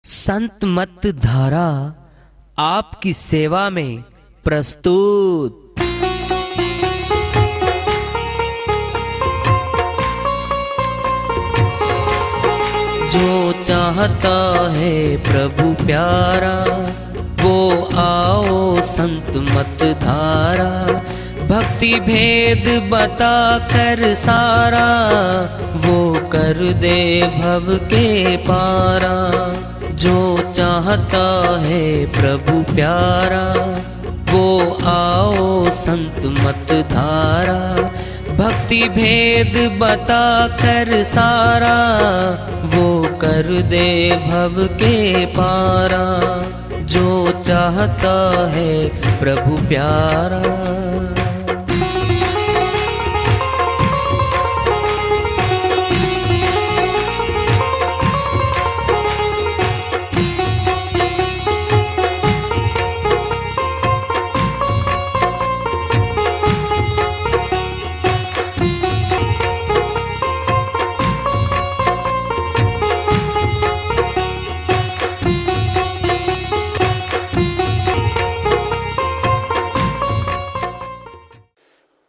संत मत धारा आपकी सेवा में प्रस्तुत। जो चाहता है प्रभु प्यारा वो आओ संत मत धारा। भक्ति भेद बता कर सारा वो कर दे भव के पारा। जो चाहता है प्रभु प्यारा वो आओ संत मत धारा। भक्ति भेद बता कर सारा वो कर दे भव के पारा। जो चाहता है प्रभु प्यारा।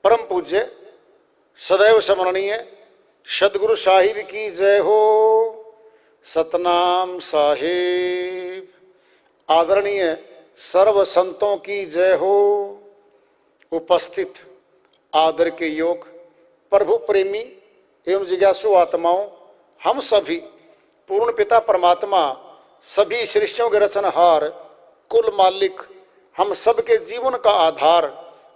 परम पूज्य सदैव स्मरणीय सदगुरु साहिब की जय हो। सतनाम साहिब। आदरणीय सर्व संतों की जय हो। उपस्थित आदर के योग प्रभु प्रेमी एवं जिज्ञासु आत्माओं, हम सभी पूर्ण पिता परमात्मा सभी सृष्टियों के रचनहार कुल मालिक हम सबके जीवन का आधार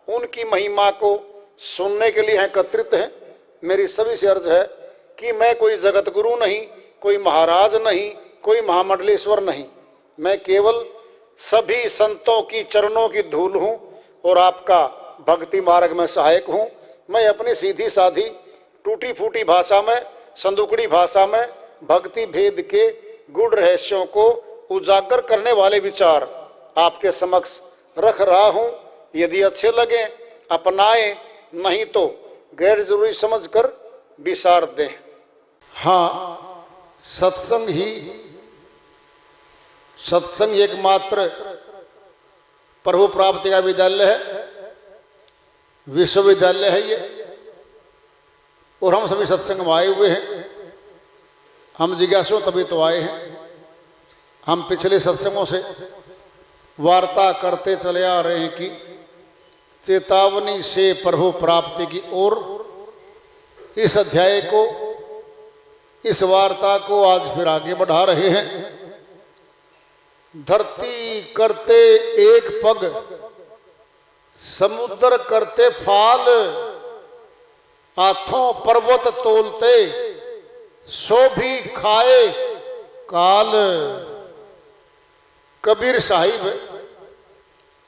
उनकी महिमा को सुनने के लिए एकत्रित हैं। मेरी सभी से अर्ज है कि मैं कोई जगत गुरु नहीं, कोई महाराज नहीं, कोई महामंडलेश्वर नहीं। मैं केवल सभी संतों की चरणों की धूल हूँ और आपका भक्ति मार्ग में सहायक हूँ। मैं अपनी सीधी साधी टूटी फूटी भाषा में, संदुकड़ी भाषा में भक्ति भेद के गूढ़ रहस्यों को उजागर करने वाले विचार आपके समक्ष रख रहा हूँ। यदि अच्छे लगे अपनाएं, नहीं तो गैर जरूरी समझकर विसार दें। हाँ, सत्संग एकमात्र प्रभु प्राप्ति का विद्यालय है, विश्वविद्यालय है ये। और हम सभी सत्संग में आए हुए हैं। हम जिज्ञासु तभी तो आए हैं। हम पिछले सत्संगों से वार्ता करते चले आ रहे हैं कि चेतावनी से प्रभु प्राप्ति की ओर। इस अध्याय को, इस वार्ता को आज फिर आगे बढ़ा रहे हैं। धरती करते एक पग, समुद्र करते फाल, हाथों पर्वत तोलते सो भी खाए काल। कबीर साहिब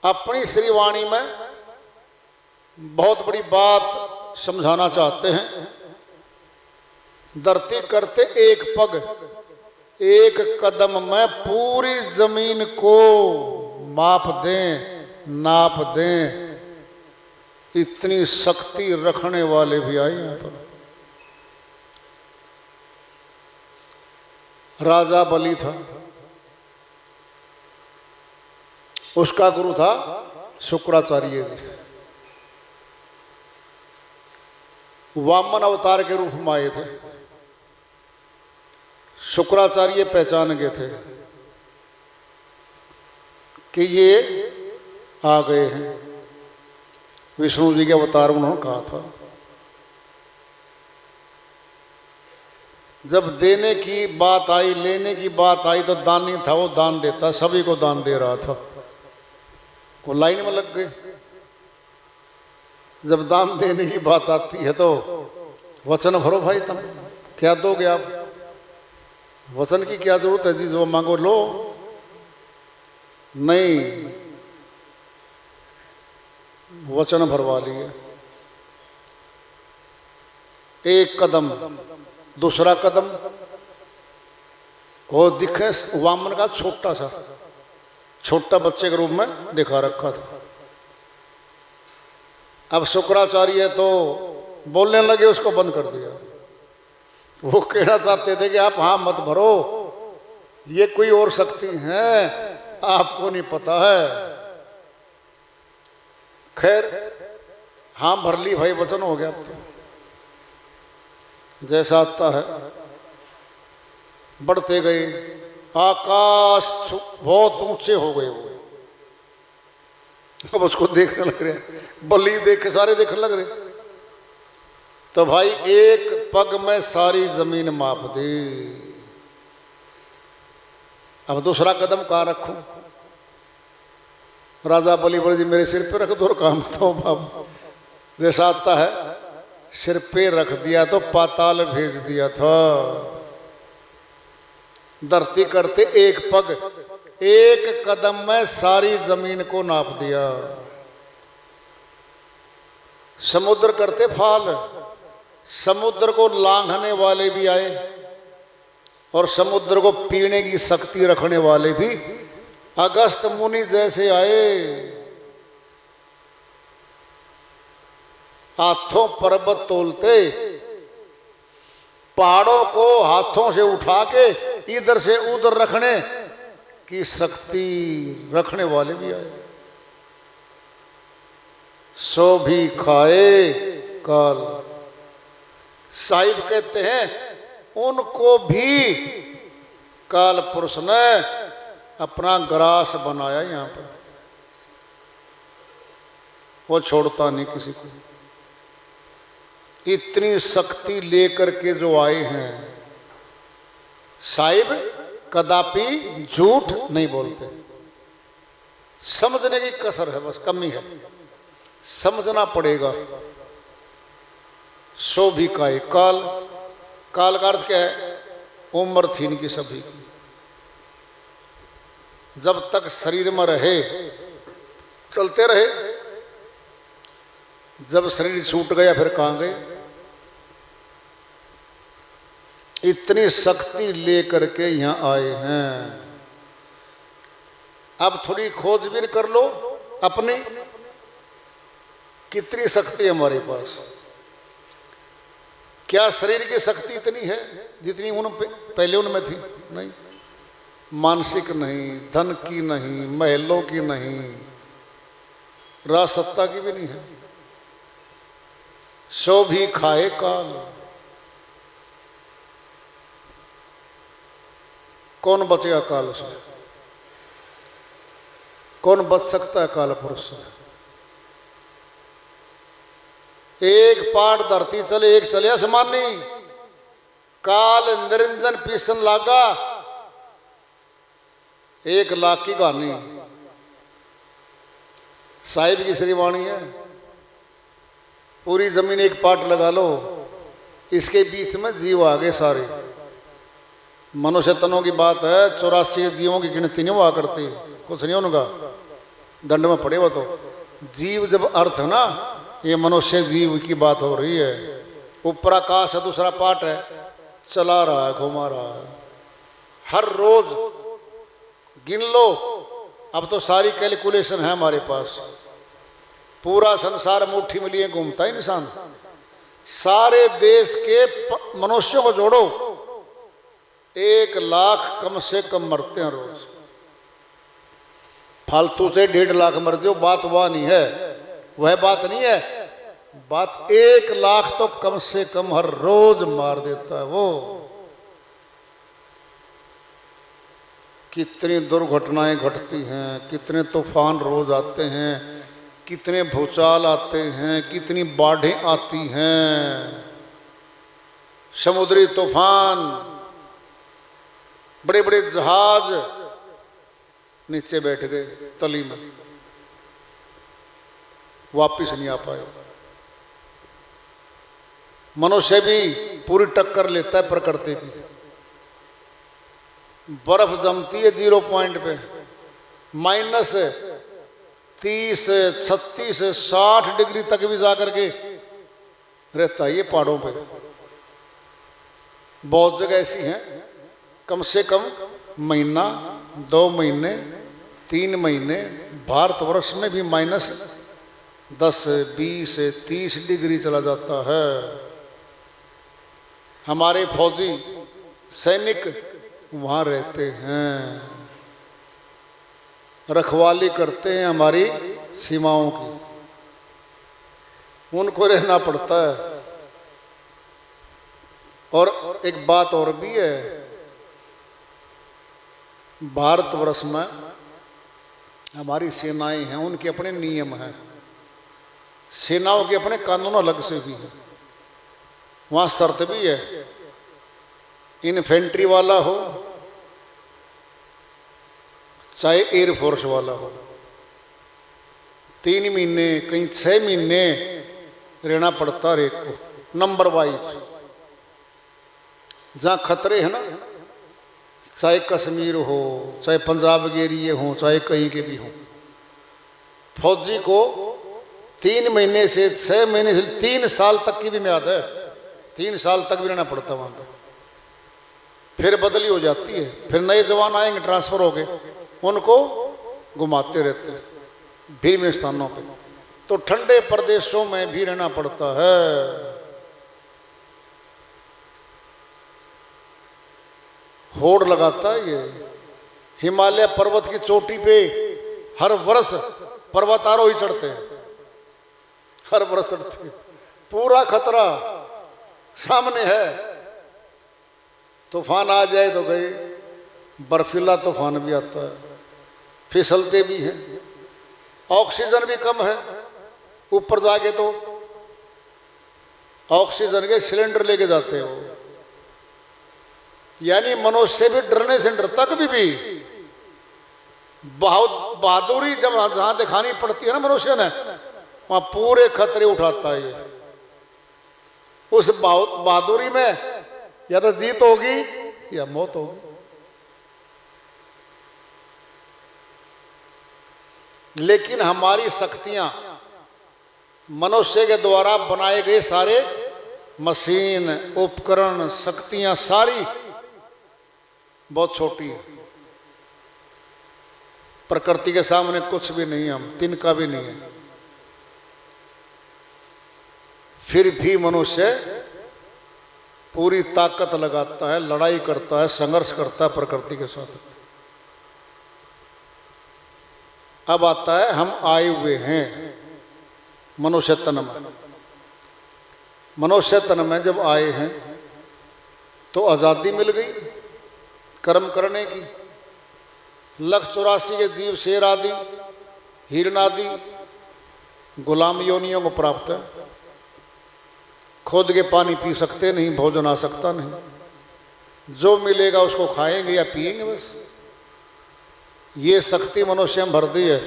अपनी श्रीवाणी में बहुत बड़ी बात समझाना चाहते हैं। धरती करते एक पग, एक कदम में पूरी जमीन को माप दें, नाप दें। इतनी शक्ति रखने वाले भी आए यहाँ पर। राजा बलि था, उसका गुरु था शुक्राचार्य जी। वामन अवतार के रूप में आए थे। शुक्राचार्य पहचान गए थे कि ये आ गए हैं। विष्णु जी के अवतार उन्होंने कहा था। जब देने की बात आई, लेने की बात आई तो दानी था, वो दान देता, सभी को दान दे रहा था। वो लाइन में लग गए। जब दान देने की बात आती है तो वचन भरो भाई, तुम क्या दोगे आप? वचन की क्या जरूरत है जी, जो मांगो लो। नहीं, वचन भरवा लिए। एक कदम, दूसरा कदम, वो दिखे वामन का छोटा बच्चे के रूप में दिखा रखा था। अब शुक्राचार्य तो बोलने लगे, उसको बंद कर दिया। वो कहना चाहते थे कि आप हाँ मत भरो, ये कोई और शक्ति है, आपको नहीं पता है। खैर हाँ भर ली भाई, वचन हो गया। तो जैसा आता है बढ़ते गए, आकाश बहुत ऊंचे हो गए वो। अब उसको देखने लग रहे, बल्ली देख के सारे देखने लग रहे। तो भाई एक पग में सारी जमीन माप दी। अब दूसरा कदम कहाँ रखूं? राजा बलि बलि जी मेरे सिर पे रख दो और काम बताओ बाबू। जैसा आता है सिर पे रख दिया तो पाताल भेज दिया था। धरती करते एक पग, एक कदम में सारी जमीन को नाप दिया। समुद्र करते फाल, समुद्र को लांघने वाले भी आए और समुद्र को पीने की शक्ति रखने वाले भी अगस्त मुनि जैसे आए। हाथों पर्वत तोलते, पहाड़ों को हाथों से उठा के इधर से उधर रखने की शक्ति रखने वाले भी आए। सो भी खाए काल। साहिब कहते हैं उनको भी काल पुरुष ने अपना ग्रास बनाया यहां पर। वो छोड़ता नहीं किसी को। इतनी शक्ति लेकर के जो आए हैं साहिब कदापि झूठ नहीं बोलते। समझने की कसर है, बस कमी है, समझना पड़ेगा। सो भी का काल। काल का अर्थ क्या है? उम्र थी इनकी सभी की। जब तक शरीर में रहे चलते रहे, जब शरीर छूट गया फिर कहां गए? इतनी शक्ति लेकर के यहां आए हैं। अब थोड़ी खोजबीन कर लो अपनी, कितनी शक्ति है हमारे पास। क्या शरीर की शक्ति इतनी है जितनी उन पहले उनमें थी? नहीं। मानसिक नहीं, धन की नहीं, महलों की नहीं, राज सत्ता की भी नहीं है। सो भी खाए काल। कौन बचेगा काल से? कौन बच सकता है काल पुरुष से? एक पाट धरती चले, एक चले आसमानी। काल निरंजन पीसन लागा, 1 लाख की कहानी। साहिब की श्रीवाणी है। पूरी जमीन एक पाट लगा लो, इसके बीच में जीव आ गए सारे। मनुष्य तनों की बात है, 84 जीवों की गिनती नहीं हुआ करती, कुछ नहीं उनका, दंड में पड़े। वो तो जीव जब अर्थ है ना, ये मनुष्य जीव की बात हो रही है। ऊपर आकाश है, दूसरा पाट है, चला रहा है, घुमा रहा है। हर रोज गिन लो, अब तो सारी कैलकुलेशन है हमारे पास। पूरा संसार मुट्ठी में लिए घूमता है इंसान। सारे देश के मनुष्यों को जोड़ो, 1 लाख कम से कम मरते हैं रोज। फालतू से 1.5 लाख मर जाओ, बात वह नहीं है, वह बात नहीं है। बात 1 लाख तो कम से कम हर रोज मार देता है वो। कितनी दुर्घटनाएं घटती हैं, कितने तूफान रोज आते हैं, कितने भूचाल आते हैं, कितनी बाढ़ें आती हैं। समुद्री तूफान, बड़े बड़े जहाज नीचे बैठ गए तली में, वापिस नहीं आ पाए। मनुष्य भी पूरी टक्कर लेता है प्रकृति की। बर्फ जमती है 0 पॉइंट पे, -30, 36, 60 डिग्री तक भी जाकर के रहता है ये पहाड़ों पे। बहुत जगह ऐसी हैं कम से कम महीना, 2 महीने, 3 महीने, भारतवर्ष में भी -10, 20, 30 डिग्री चला जाता है। हमारे फौजी सैनिक वहाँ रहते हैं, रखवाली करते हैं हमारी सीमाओं की, उनको रहना पड़ता है। और एक बात और भी है, भारतवर्ष में हमारी सेनाएं हैं, उनके अपने नियम हैं, सेनाओं के अपने कानून अलग से भी हैं। वहाँ शर्त भी है, इन्फेंट्री वाला हो चाहे एयरफोर्स वाला हो, 3 महीने कहीं 6 महीने रहना पड़ता है एक को, नंबर वाइज। जहाँ खतरे हैं ना, चाहे कश्मीर हो, चाहे पंजाब के एरिए हो, चाहे कहीं के भी हो, फौजी को 3 महीने से 6 महीने से 3 साल तक की भी म्याद है, 3 साल तक भी रहना पड़ता वहाँ पर। फिर बदली हो जाती है, फिर नए जवान आएंगे, ट्रांसफर हो गए, उनको घुमाते रहते हैं भिन्न स्थानों पे। तो ठंडे प्रदेशों में भी रहना पड़ता है। होड़ लगाता है ये। हिमालय पर्वत की चोटी पे हर वर्ष पर्वतारोही चढ़ते हैं, हर वर्ष चढ़ते हैं। पूरा खतरा सामने है, तूफान आ जाए तो गए, बर्फीला तूफान भी आता है, फिसलते भी हैं, ऑक्सीजन भी कम है। ऊपर जाके तो ऑक्सीजन के सिलेंडर लेके जाते हैं वो, यानी मनुष्य भी डरने से डरता कभी भी। बहुत बहादुरी जब जहां दिखानी पड़ती है ना मनुष्य ने, वहां पूरे खतरे उठाता है ये। उस बहादुरी में या तो जीत होगी या मौत होगी। लेकिन हमारी शक्तियां, मनुष्य के द्वारा बनाए गए सारे मशीन, उपकरण, शक्तियां सारी बहुत छोटी है। प्रकृति के सामने कुछ भी नहीं, हम तिनका भी नहीं है। फिर भी मनुष्य पूरी ताकत लगाता है, लड़ाई करता है, संघर्ष करता है प्रकृति के साथ। अब आता है, हम आए हुए हैं मनुष्य तन में। मनुष्य तन में जब आए हैं तो आज़ादी मिल गई कर्म करने की। 184 के जीव, शेर आदि, हिरण आदि गुलाम योनियों को प्राप्त है। खुद के पानी पी सकते नहीं, भोजन आ सकता नहीं, जो मिलेगा उसको खाएंगे या पिएंगे बस। ये शक्ति मनुष्य में भर दी है।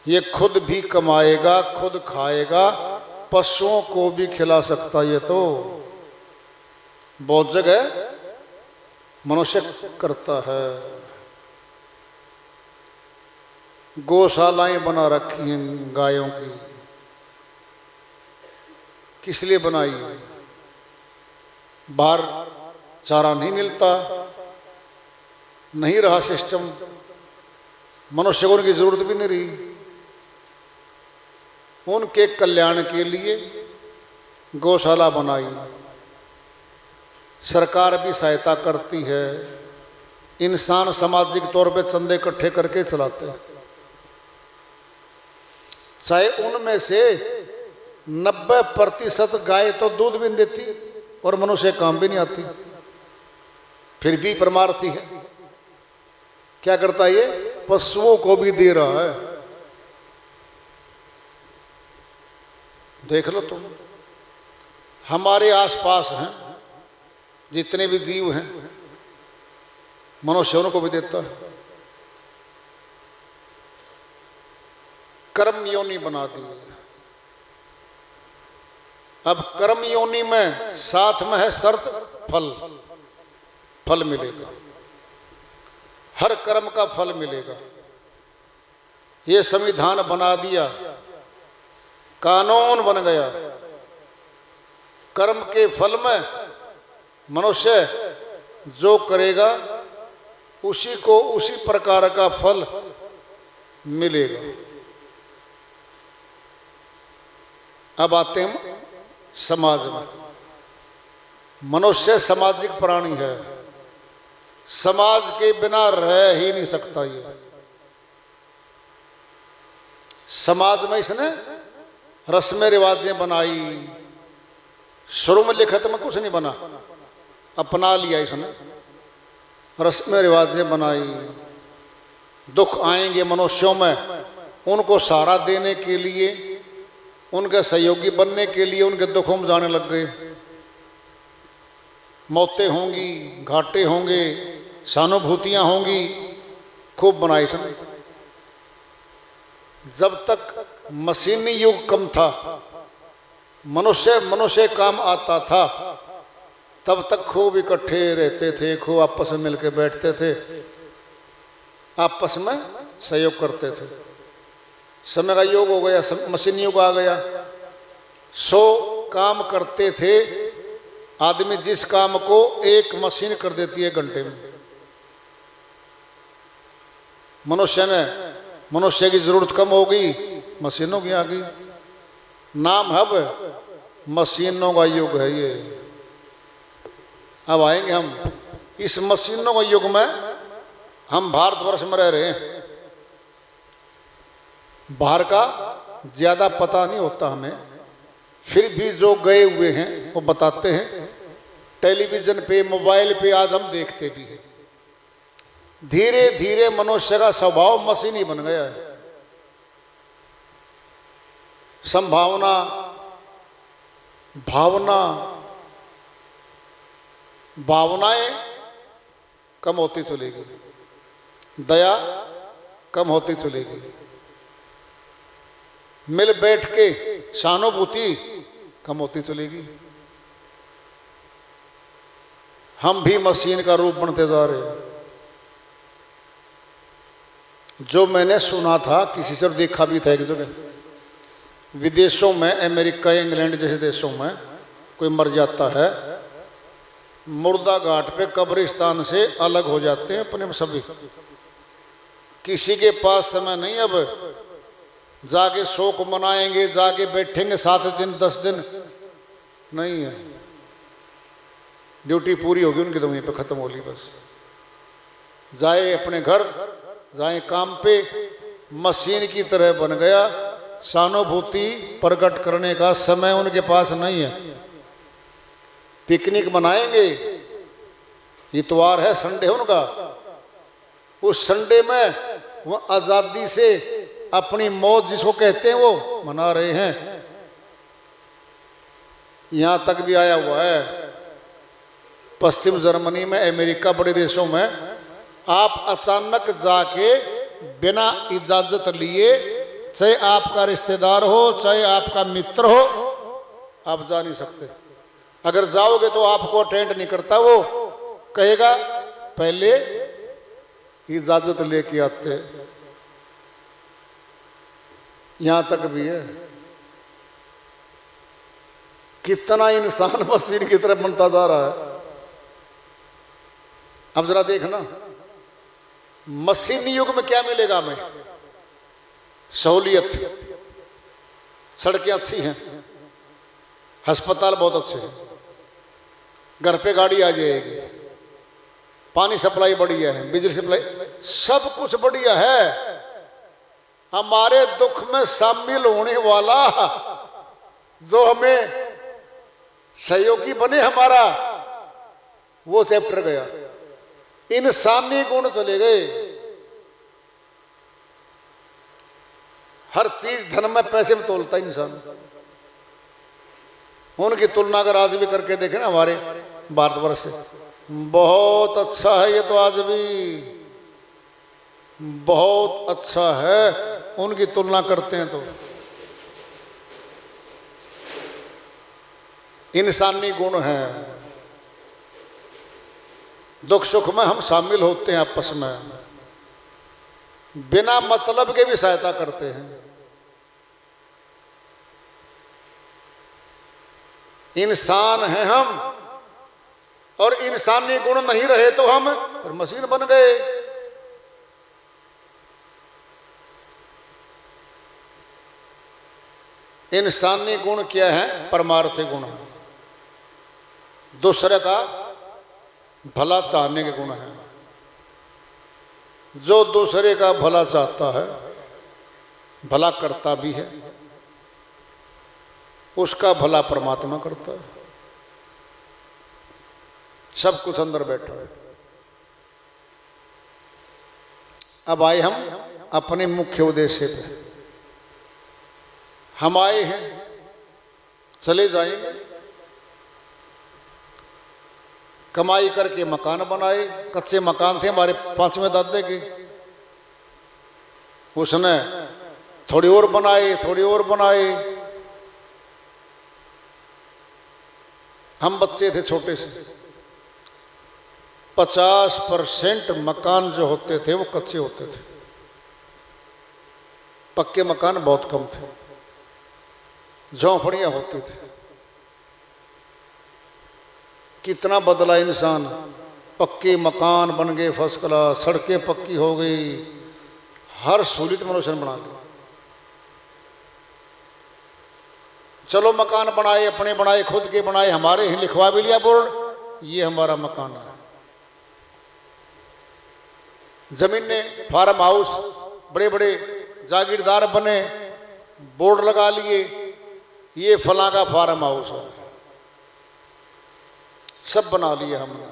ये खुद भी कमाएगा, खुद खाएगा, पशुओं को भी खिला सकता। ये तो बहुत जगह मनुष्य करता है। गौशालाएं बना रखी हैं गायों की। किस लिए बनाई? बाहर चारा नहीं मिलता, नहीं रहा सिस्टम, मनुष्य को उनकी जरूरत भी नहीं रही। उनके कल्याण के लिए गौशाला बनाई। सरकार भी सहायता करती है। इंसान सामाजिक तौर पे चंदे इकट्ठे करके चलाते हैं। चाहे उनमें से 90% गाय तो दूध भी नहीं देती और मनुष्य काम भी नहीं आती, फिर भी परमार्थी है। क्या करता है ये? पशुओं को भी दे रहा है। देख लो तुम, हमारे आसपास हैं जितने भी जीव हैं, मनुष्यों को भी देता है। कर्म योनि बना दी। अब कर्म योनि में साथ में है शर्त, फल। फल मिलेगा, हर कर्म का फल मिलेगा। ये संविधान बना दिया, कानून बन गया। कर्म के फल में मनुष्य जो करेगा उसी को उसी प्रकार का फल मिलेगा। अब आते हैं समाज में। मनुष्य सामाजिक प्राणी है। समाज के बिना रह ही नहीं सकता। ये समाज में इसने रस्में रिवाजें बनाई, शुरू में लिखत में कुछ नहीं बना, अपना लिया इसने, रस्में रिवाजें बनाई। दुख आएंगे मनुष्यों में, उनको सहारा देने के लिए, उनके सहयोगी बनने के लिए उनके दुखों में जाने लग गए। मौतें होंगी, घाटे होंगे, सहानुभूतियाँ होंगी, खूब बनाई इसने। जब तक मशीनी युग कम था, मनुष्य काम आता था, तब तक खूब इकट्ठे रहते थे, खूब आपस में मिलकर बैठते थे, आपस में सहयोग करते थे। समय का योग हो गया, मशीनी युग आ गया। 100 काम करते थे आदमी, जिस काम को एक मशीन कर देती है घंटे में। मनुष्य की जरूरत कम हो गई, मशीनों की आ गई। नाम है अब मशीनों का युग है ये। अब आएंगे हम इस मशीनों के युग में। हम भारतवर्ष में रह रहे हैं, बाहर का ज्यादा पता नहीं होता हमें, फिर भी जो गए हुए हैं वो बताते हैं। टेलीविजन पे, मोबाइल पे आज हम देखते भी हैं। धीरे धीरे मनुष्य का स्वभाव मशीनी बन गया है। संभावना, भावनाएं कम होती चलेगी, दया कम होती चलेगी, मिल बैठ के सहानुभूति कम होती चलेगी। हम भी मशीन का रूप बनते जा रहे हैं। जो मैंने सुना था, किसी से देखा भी था एक जगह, विदेशों में, अमेरिका, इंग्लैंड जैसे देशों में कोई मर जाता है, मुर्दा घाट पे कब्रिस्तान से अलग हो जाते हैं अपने सभी। किसी के पास समय नहीं अब जाके शोक मनाएंगे, जाके बैठेंगे 7 दिन 10 दिन, नहीं है। ड्यूटी पूरी होगी उनकी तो वहीं पे खत्म होगी बस। जाए अपने घर, जाए काम पे, मशीन की तरह बन गया। सहानुभूति प्रकट करने का समय उनके पास नहीं है। पिकनिक मनाएंगे, इतवार है, संडे है उनका, उस संडे में वो आज़ादी से अपनी मौत जिसको कहते हैं वो मना रहे हैं। यहां तक भी आया हुआ है पश्चिम जर्मनी में, अमेरिका, बड़े देशों में, आप अचानक जाके बिना इजाजत लिए, चाहे आपका रिश्तेदार हो, चाहे आपका मित्र हो, आप जा नहीं सकते। अगर जाओगे तो आपको अटेंड नहीं करता, वो कहेगा पहले इजाजत लेके आते। यहां तक भी है। कितना इंसान मशीन की तरफ बनता जा रहा है। अब जरा देखना, मशीनी युग में क्या मिलेगा हमें? सहूलियत, सड़कें अच्छी हैं, अस्पताल बहुत अच्छे हैं, घर पे गाड़ी आ जाएगी, पानी सप्लाई बढ़िया है, बिजली सप्लाई, सब कुछ बढ़िया है। हमारे दुख में शामिल होने वाला जो हमें सहयोगी बने हमारा, वो चैप्टर गया। इंसानी गुण चले गए। हर चीज धन में, पैसे में तोलता है इंसान। उनकी तुलना अगर आज भी करके देखें ना हमारे भारतवर्ष से, बहुत अच्छा है ये तो, आज भी बहुत अच्छा है। उनकी तुलना करते हैं तो इंसानी गुण है। दुख सुख में हम शामिल होते हैं आपस में, बिना मतलब के भी सहायता करते हैं। इंसान हैं हम, और इंसानी गुण नहीं रहे तो हम फिर मशीन बन गए। इंसानी गुण क्या है? परमार्थी गुण है, दूसरे का भला चाहने के गुण है। जो दूसरे का भला चाहता है, भला करता भी है, उसका भला परमात्मा करता है। सब कुछ अंदर बैठा है। अब आए हम अपने मुख्य उद्देश्य पे। हम आए हैं, चले जाएंगे। कमाई करके मकान बनाए, कच्चे मकान थे हमारे पांचवें दादे के, उसने थोड़ी और बनाए, थोड़ी और बनाए। हम बच्चे थे छोटे से, 50% मकान जो होते थे वो कच्चे होते थे, पक्के मकान बहुत कम थे, झोंपड़ियां होती थी। कितना बदला इंसान, पक्के मकान बन गए, फर्स्ट क्लास, सड़कें पक्की हो गई, हर सहूलियत मनुष्य ने बना ली। चलो मकान बनाए, अपने बनाए, खुद के बनाए, हमारे ही लिखवा भी लिया बोर्ड, ये हमारा मकान है। जमीन ने फार्म हाउस, बड़े बड़े जागीरदार बने, बोर्ड लगा लिए, ये फलां का फार्म हाउस है, सब बना लिए हमने।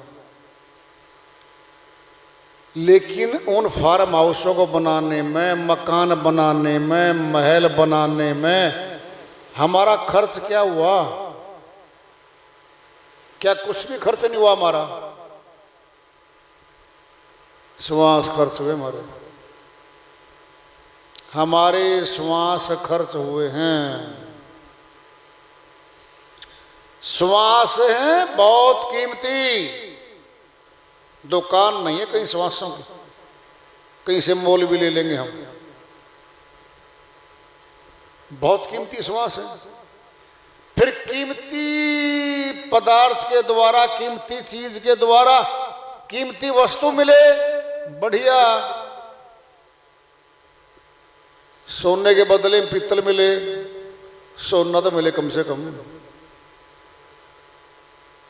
लेकिन उन फार्म हाउसों को बनाने में, मकान बनाने में, महल बनाने में हमारा खर्च क्या हुआ? क्या कुछ भी खर्च नहीं हुआ हमारा? श्वास खर्च हुए हमारे, हमारे श्वास खर्च हुए हैं। श्वास है बहुत कीमती, दुकान नहीं है कहीं श्वासों की, कहीं से मोल भी ले लेंगे हम। बहुत कीमती श्वास है। फिर कीमती पदार्थ के द्वारा, कीमती चीज के द्वारा कीमती वस्तु मिले, बढ़िया। सोने के बदले में पीतल मिले, सोना तो मिले कम से कम,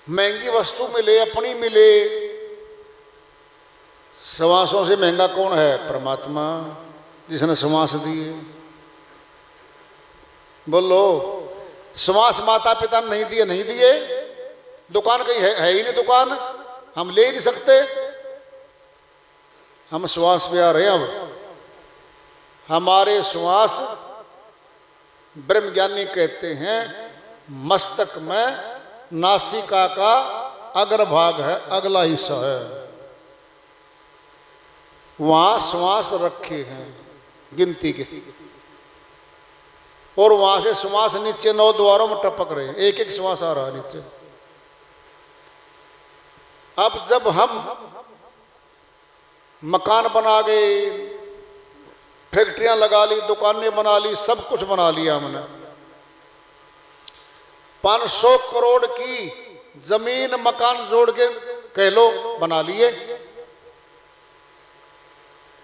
महंगी वस्तु मिले, अपनी मिले। श्वासों से महंगा कौन है? परमात्मा, जिसने श्वास दिए। बोलो, श्वास माता पिता ने नहीं दिए, नहीं दिए, दुकान कहीं है ही नहीं, दुकान हम ले ही नहीं सकते। हम श्वास पे आ रहे हैं। अब हमारे श्वास, ब्रह्मज्ञानी कहते हैं, मस्तक में नासिका का अग्रभाग है, अगला हिस्सा है, वहां श्वास रखे हैं गिनती के, और वहां से श्वास नीचे 9 द्वारों में टपक रहे हैं, एक एक श्वास आ रहा है नीचे। अब जब हम मकान बना गए, फैक्ट्रियां लगा ली, दुकानें बना ली, सब कुछ बना लिया हमने, 500 करोड़ की जमीन मकान जोड़ के कह लो बना लिए।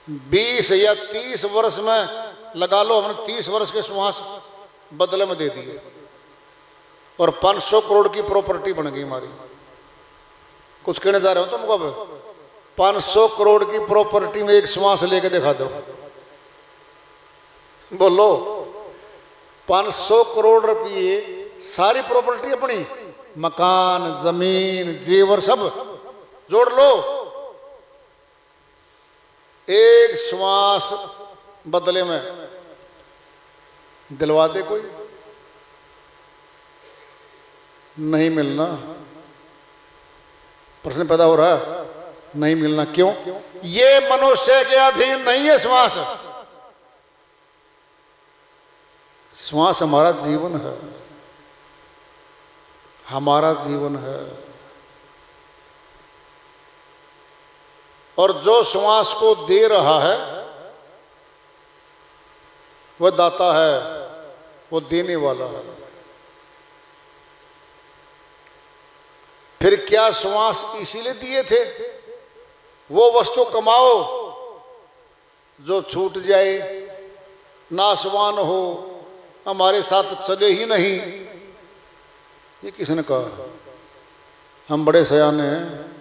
20 या 30 वर्ष में लगा लो, हमने 30 वर्ष के श्वास बदले में दे दिए, और 500 करोड़ की प्रॉपर्टी बन गई हमारी। कुछ कहने जा रहे हो तुम? कब 500 करोड़ की प्रॉपर्टी में एक श्वास लेके दिखा दो, बोलो। 500 करोड़ रुपये, सारी प्रॉपर्टी अपनी, मकान, जमीन, जेवर सब जोड़ लो, एक श्वास बदले में दिलवा दे कोई? नहीं मिलना। प्रश्न पैदा हो रहा है, नहीं मिलना। क्यों? ये मनुष्य के अधीन नहीं है श्वास। श्वास हमारा जीवन है, हमारा जीवन है। और जो श्वास को दे रहा है वह दाता है, वो देने वाला है। फिर क्या श्वास इसीलिए दिए थे? वो वस्तु कमाओ जो छूट जाए, नाशवान हो, हमारे साथ चले ही नहीं। ये किसने कहा? हम बड़े सयाने हैं।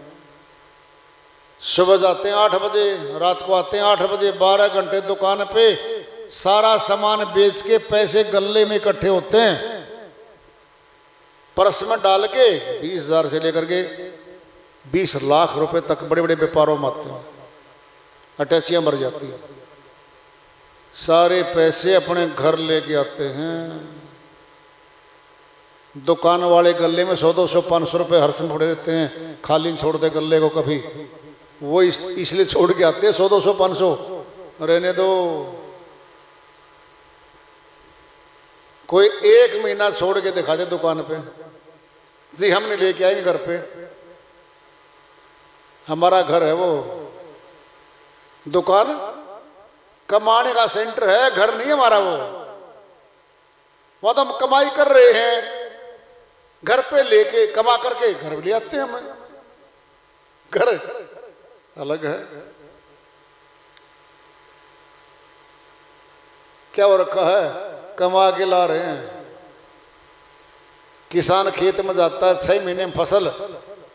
सुबह जाते हैं 8 बजे, रात को आते हैं 8 बजे, 12 घंटे दुकान पे सारा सामान बेच के पैसे गल्ले में इकट्ठे होते हैं, पर्स में डाल के 20,000 से लेकर के 20 लाख रुपए तक बड़े बड़े व्यापारों में आते हैं। अटैचियां मर जाती हैं, सारे पैसे अपने घर लेके आते हैं। दुकान वाले गले में 100, 200, 500 रुपये हर समय पड़े रहते हैं, खाली नहीं छोड़ते गले को कभी। वो इसलिए छोड़ के आते हैं 100, 200, 500 रहने दो। कोई 1 महीना छोड़ के दिखा दे दुकान पे, जी हमने लेके आए घर पे, हमारा घर है वो, दुकान कमाने का सेंटर है, घर नहीं हमारा वो। वहां तो हम कमाई कर रहे हैं, घर पे लेके कमा करके घर ले आते हैं। हमें घर अलग है। क्या हो रखा है, कमा के ला रहे हैं। किसान खेत में जाता है, 6 महीने में फसल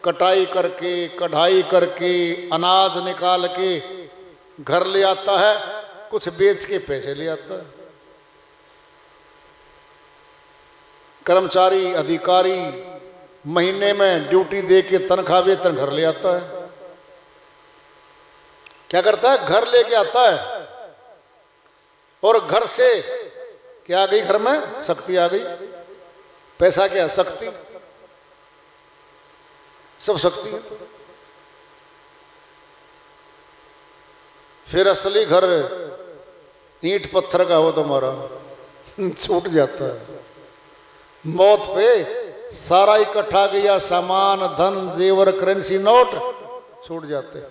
कटाई करके, कढ़ाई करके, अनाज निकाल के घर ले आता है, कुछ बेच के पैसे ले आता है। कर्मचारी अधिकारी महीने में ड्यूटी दे के तनख्वाह वेतन घर ले आता है। क्या करता है, घर लेके आता है, और घर से क्या आ गई, घर में शक्ति आ गई। पैसा क्या, शक्ति, सब शक्ति है। फिर असली घर ईंट पत्थर का हो तुम्हारा छूट जाता है। मौत पे सारा इकट्ठा गया सामान, धन, जेवर, करेंसी, नोट छूट जाते।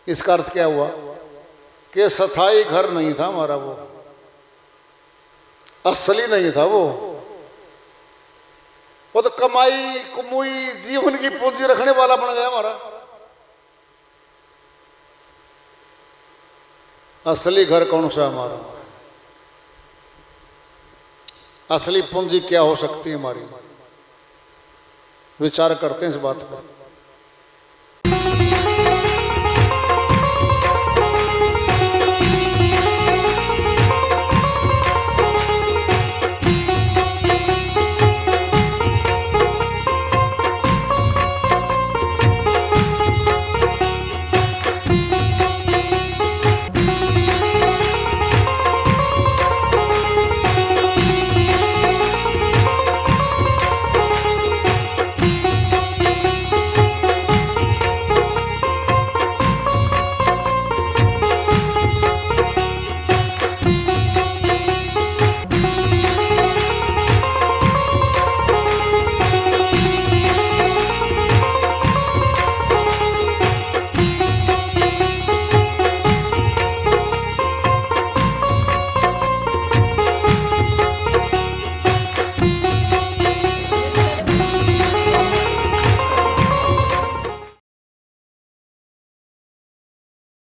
इसका अर्थ क्या हुआ कि स्थायी घर नहीं था हमारा, वो असली नहीं था वो तो कमाई कुमुई जीवन की पूंजी रखने वाला बन गया हमारा। असली घर कौन सा हमारा, असली पूंजी क्या हो सकती है हमारी, विचार करते हैं इस बात पर।